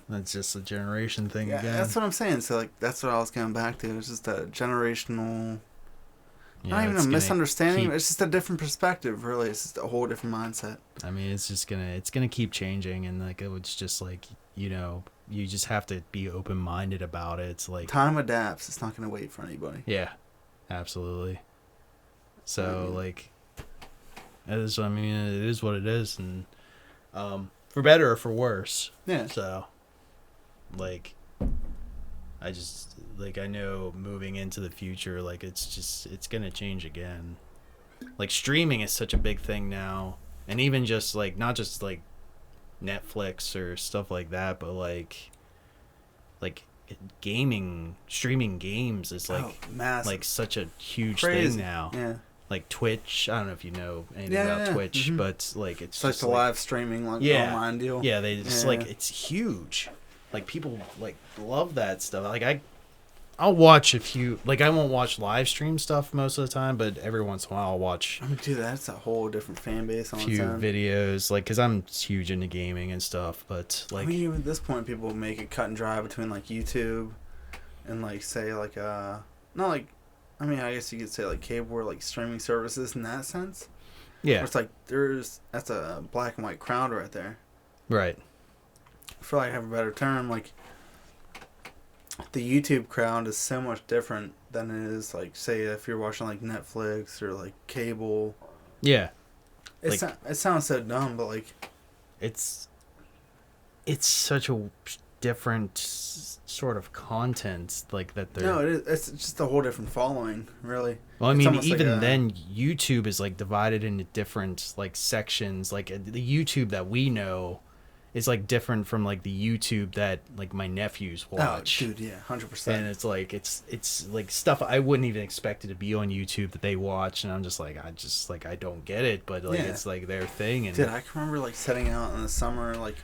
that's just a generation thing again. That's what I'm saying. So like, that's what I was going back to. It's just a generational, not even a misunderstanding. It's just a different perspective. Really, it's just a whole different mindset. I mean, it's gonna keep changing, and like it's just like you just have to be open-minded about it. It's like time adapts. It's not going to wait for anybody. Yeah, absolutely. So like, it is what it is, and for better or for worse. Yeah. So, like, I know moving into the future, like it's gonna change again. Like streaming is such a big thing now, and even just like not just like Netflix or stuff like that, but like streaming games is like such a huge thing now. Yeah. Like Twitch, I don't know if you know anything about Twitch, but like it's like just the live streaming online deal. Yeah, they just like it's huge. Like people like love that stuff. Like I'll watch a few, like I won't watch live stream stuff most of the time, but every once in a while I'll watch. I mean, dude, that's a whole different fan base on few videos, like because I'm huge into gaming and stuff. But like, I mean, even at this point, people make it cut and dry between like YouTube and like say like not like, I mean, I guess you could say like cable or like streaming services in that sense. Yeah, where it's like that's a black and white crowd right there. Right. For like have a better term, like. The YouTube crowd is so much different than it is, like, say, if you're watching, like, Netflix or, like, cable. Yeah. It sounds so dumb, but, like... It's such a different sort of content, like, that they're... No, it is. It's just a whole different following, really. Well, I mean, even then, YouTube is, like, divided into different, like, sections. Like, the YouTube that we know... is like different from like the YouTube that like my nephews watch. Oh, dude, yeah, 100%. And it's like it's like stuff I wouldn't even expect it to be on YouTube that they watch, and I'm just like I don't get it, but like it's like their thing. And dude, I can remember like setting out in the summer, like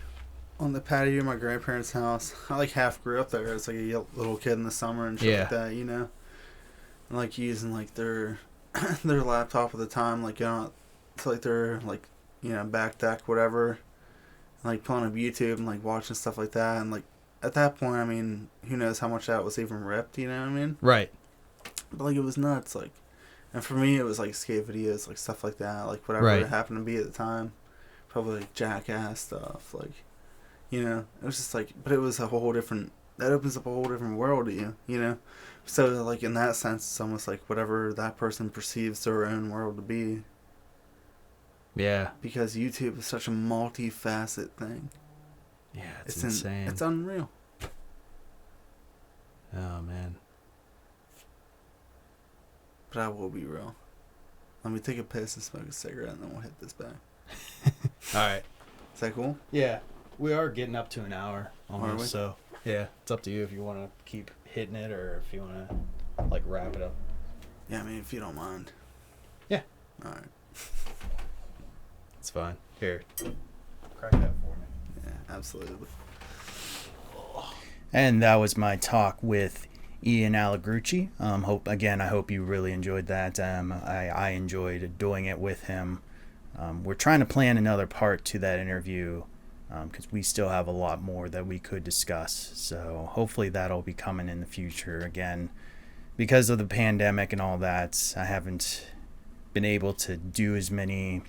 on the patio of my grandparents' house. I like half grew up there as like a little kid in the summer and shit like that, and like using like their laptop at the time, like to like their like back deck whatever. Like pulling up YouTube and like watching stuff like that, and like at that point, I mean, who knows how much that was even ripped, you know what I mean? Right. But like it was nuts. Like, and for me, it was like skate videos, like stuff like that, like whatever Right. it happened to be at the time. Probably like jackass stuff, like it was just like, but it was a whole different. That opens up a whole different world to you, you know. So like in that sense, it's almost like whatever that person perceives their own world to be. Yeah. Because YouTube is such a multifaceted thing. Yeah, it's insane. It's unreal. Oh man. But I will be real. Let me take a piss and smoke a cigarette, and then we'll hit this back. All right. Is that cool? Yeah, we are getting up to an hour almost. Are we? So yeah, it's up to you if you want to keep hitting it or if you want to like wrap it up. Yeah, I mean, if you don't mind. Yeah. All right. It's fine. Here, crack that for me. Yeah, absolutely. And that was my talk with Ian Allegrucci. I hope you really enjoyed that. I enjoyed doing it with him. We're trying to plan another part to that interview because we still have a lot more that we could discuss. So hopefully that'll be coming in the future. Again, because of the pandemic and all that, I haven't been able to do as many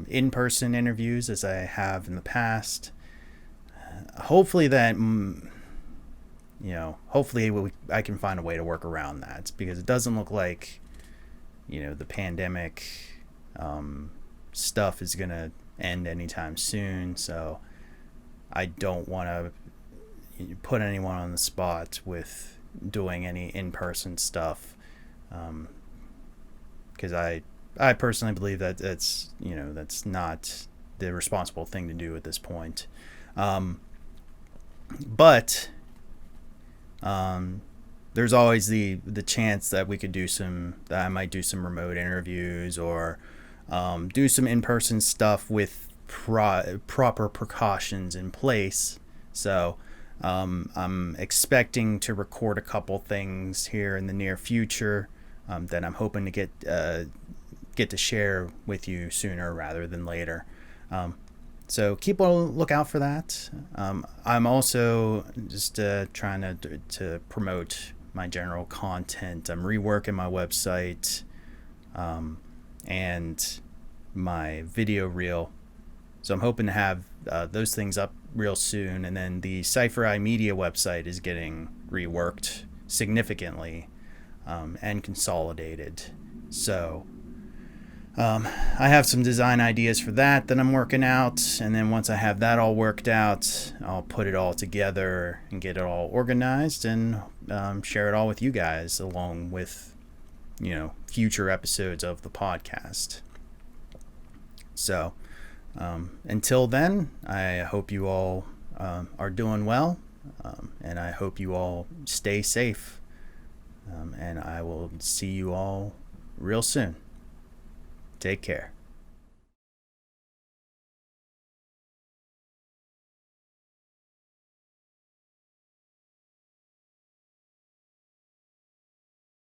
in-person interviews as I have in the past. Hopefully that... hopefully I can find a way to work around that because it doesn't look like, the pandemic stuff is going to end anytime soon. So I don't want to put anyone on the spot with doing any in-person stuff because I personally believe that that's not the responsible thing to do at this point. But there's always the chance that I might do some remote interviews or do some in-person stuff with proper precautions in place. So I'm expecting to record a couple things here in the near future that I'm hoping to get to share with you sooner rather than later. So keep a lookout for that. I'm also just trying to promote my general content. I'm reworking my website and my video reel. So I'm hoping to have those things up real soon. And then the Decipher iMedia website is getting reworked significantly and consolidated. So I have some design ideas for that I'm working out, and then once I have that all worked out, I'll put it all together and get it all organized and share it all with you guys along with future episodes of the podcast. So until then, I hope you all are doing well, and I hope you all stay safe, and I will see you all real soon. Take care.